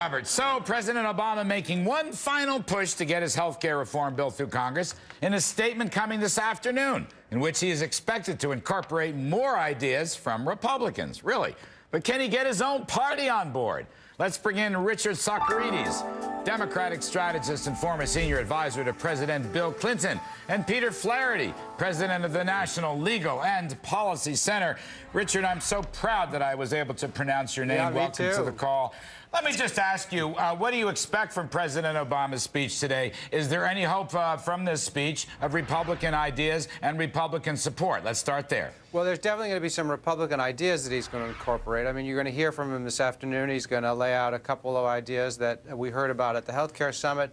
Robert, so President Obama making one final push to get his health care reform bill through Congress in a statement coming this afternoon in which he is expected to incorporate more ideas from Republicans. Really? But can he get his own party on board? Let's bring in Richard Socarides, Democratic strategist and former senior advisor to President Bill Clinton, and Peter Flaherty, president of the National Legal and Policy Center. Richard, I'm so proud that I was able to pronounce your name. Yeah, Welcome to the call. Let me just ask you, what do you expect from President Obama's speech today? Is there any hope from this speech of Republican ideas and Republican support? Let's start there. Well, there's definitely going to be some Republican ideas that he's going to incorporate. I mean, you're going to hear from him this afternoon. He's going to lay out a couple of ideas that we heard about at the Healthcare Summit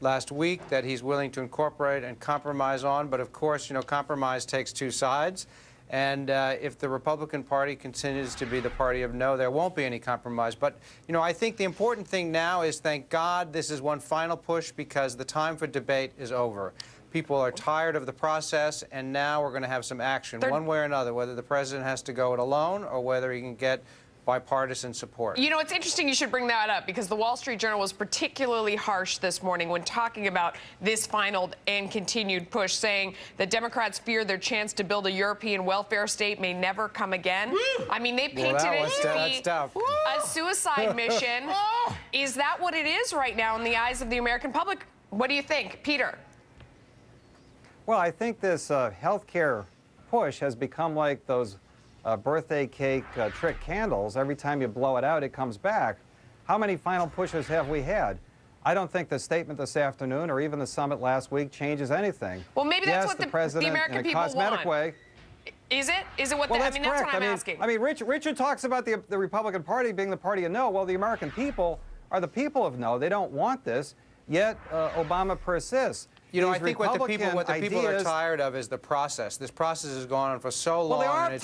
last week that he's willing to incorporate and compromise on. But, of course, you know, compromise takes two sides. And if the Republican Party continues to be the party of no, there won't be any compromise. But, you know, I think the important thing now is, thank God, this is one final push because the time for debate is over. People are tired of the process, and now we're going to have some action, one way or another, whether the president has to go it alone or whether he can get bipartisan support. You know, it's interesting you should bring that up because the Wall Street Journal was particularly harsh this morning when talking about this final and continued push, saying that Democrats fear their chance to build a European welfare state may never come again. I mean, they painted it to be a suicide mission. Is that what it is right now in the eyes of the American public? What do you think, Peter? Well, I think this healthcare push has become like those birthday cake trick candles. Every time you blow it out, it comes back. How many final pushes have we had? I don't think the statement this afternoon or even the summit last week changes anything. Well, maybe that's what the president, American people want. in a cosmetic way. Is it? Is it what? Well, I mean, that's what I'm asking. I mean, Richard talks about the Republican Party being the party of no. Well, the American people are the people of no. They don't want this. Yet Obama persists. You know, I think what the people are tired of is the process. This process has gone on for so long, and it's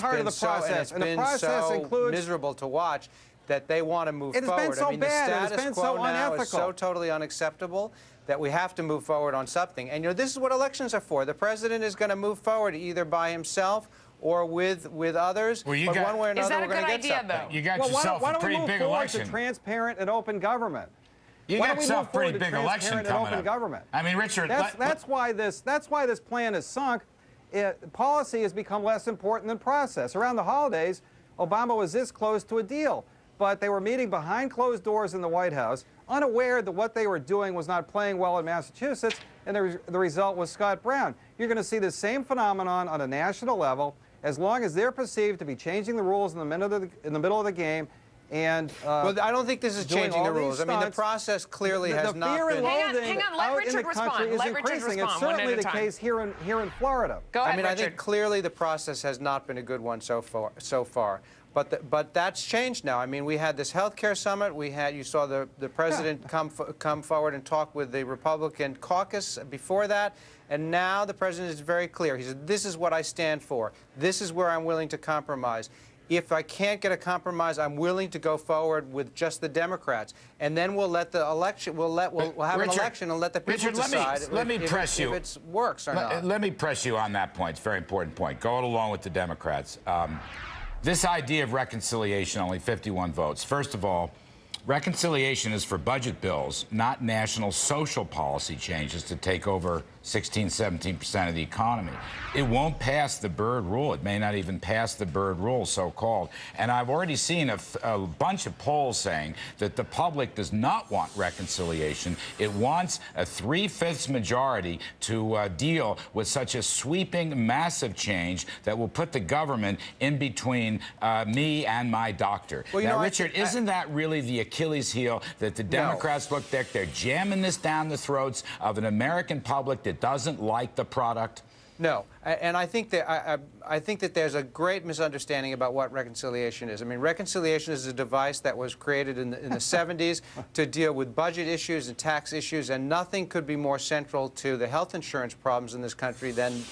been so miserable to watch that they want to move forward. It's been so bad. The status quo now is so totally unacceptable that we have to move forward on something. And you know, this is what elections are for. The president is going to move forward either by himself or with others. Well, but one way or another, we're going to get something. You got yourself a pretty big election. Why don't we move forward to transparent and open government? You got yourself a pretty big election coming up. Government? I mean, Richard, that's why this plan is sunk. Policy has become less important than process. Around the holidays, Obama was this close to a deal, but they were meeting behind closed doors in the White House, unaware that what they were doing was not playing well in Massachusetts, and the result was Scott Brown. You're going to see the same phenomenon on a national level as long as they're perceived to be changing the rules in the middle of the game. And well, I don't think this is changing the rules. I mean, the process clearly has not been. Hang on. Let Richard respond. It's certainly the case here in Florida. Go ahead, I think clearly the process has not been a good one so far. But that's changed now. I mean, we had this healthcare summit. You saw the president come forward and talk with the Republican caucus before that. And now the president is very clear. He said, "This is what I stand for. This is where I'm willing to compromise. If I can't get a compromise, I'm willing to go forward with just the Democrats, and then we'll let the election. We'll have an election and let the people decide if it works or not." Let me press you on that point. It's a very important point. Go along with the Democrats. This idea of reconciliation, only 51 votes. First of all, reconciliation is for budget bills, not national social policy changes to take over 16, 17% of the economy. It won't pass the Byrd rule. It may not even pass the Byrd rule, so-called. And I've already seen a bunch of polls saying that the public does not want reconciliation. It wants a 3/5 majority to deal with such a sweeping, massive change that will put the government in between me and my doctor. Well, now, Richard, isn't that really the Achilles heel that the Democrats look like they're jamming this down the throats of an American public that doesn't like the product? No, and I think that there's a great misunderstanding about what reconciliation is. I mean, reconciliation is a device that was created in the 70s to deal with budget issues and tax issues, and nothing could be more central to the health insurance problems in this country than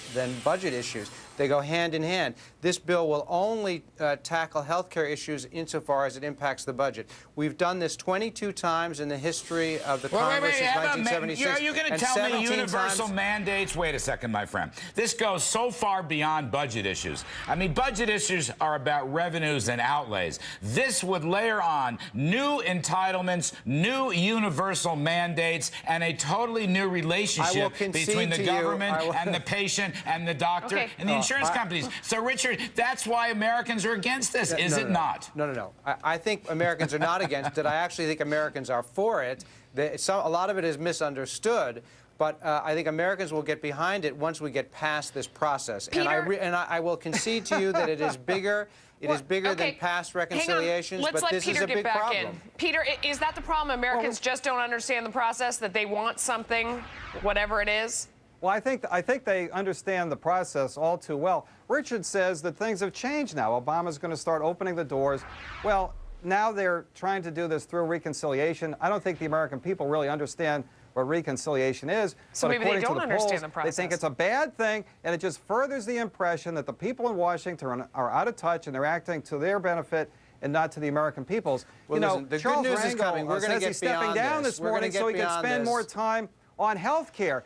budget issues. They go hand in hand. This bill will only tackle health care issues insofar as it impacts the budget. We've done this 22 times in the history of the Congress since 1976. Are you going to tell me universal mandates? Wait a second, my friend. This goes so far beyond budget issues. I mean, budget issues are about revenues and outlays. This would layer on new entitlements, new universal mandates, and a totally new relationship between the government and the patient and the doctor and the insurance companies. So, Richard, that's why Americans are against this, is it not? No. I think Americans are not against it. I actually think Americans are for it. A lot of it is misunderstood. But I think Americans will get behind it once we get past this process. Peter, and I will concede to you that it is bigger. It is bigger than past reconciliations, but this is a big problem. Peter, is that the problem? Americans just don't understand the process, that they want something, whatever it is? Well, I think they understand the process all too well. Richard says that things have changed now. Obama's going to start opening the doors. Well, now they're trying to do this through reconciliation. I don't think the American people really understand what reconciliation is. So but maybe they don't understand the polls, process. They think it's a bad thing, and it just furthers the impression that the people in Washington are out of touch and they're acting to their benefit and not to the American people's. Well, listen, the Charles good news is coming. We're going to get he's stepping down this morning so he can spend more time on health care.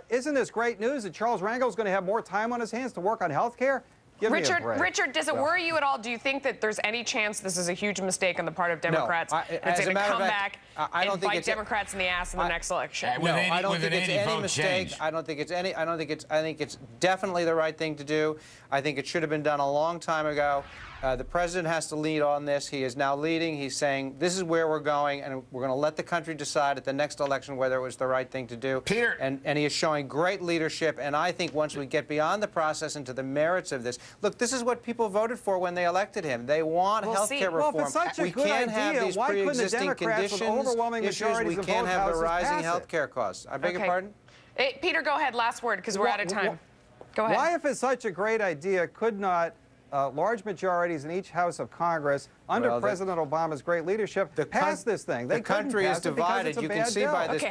Isn't this great news that Charles Rangel is going to have more time on his hands to work on health care? Richard, does it worry you at all? Do you think that there's any chance this is a huge mistake on the part of Democrats? No, it's going to come back and bite it's Democrats in the ass in the next election? No, I don't think it's any mistake. I think it's definitely the right thing to do. I think it should have been done a long time ago. The president has to lead on this. He is now leading. He's saying this is where we're going, and we're going to let the country decide at the next election whether it was the right thing to do. Peter. And he is showing great leadership, and I think once we get beyond the process and to the merits of this, look, this is what people voted for when they elected him. They want health care reform. Well, if it's such a good idea, why couldn't the Democrats with overwhelming majorities we can't have the rising health it? care costs. I beg your pardon? Peter, go ahead. Last word, because we're out of time. Go ahead. Why, if it's such a great idea, could not large majorities in each House of Congress, under President Obama's great leadership, pass this thing? The country is divided. You can see by this.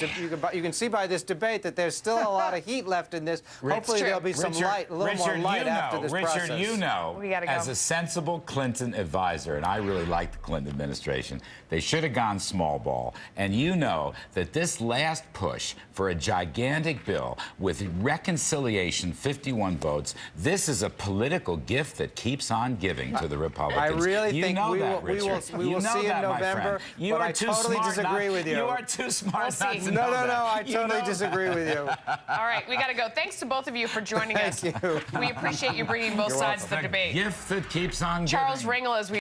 You can see by this debate that there's still a lot of heat left in this. Hopefully, there'll be some light, a little more light after this process. Richard, you know, as a sensible Clinton advisor, and I really like the Clinton administration, they should have gone small ball. And you know that this last push for a gigantic bill with reconciliation, 51 votes, this is a political gift that keeps on giving to the Republicans. I really think we will see in November. You but are I too totally smart disagree with you. You are too smart not to No, know that. I totally disagree with you. All right, we got to go. Thanks to both of you for joining us. Thank you. We appreciate you bringing both sides of the debate. Gift that keeps on giving. Charles Rangel, as we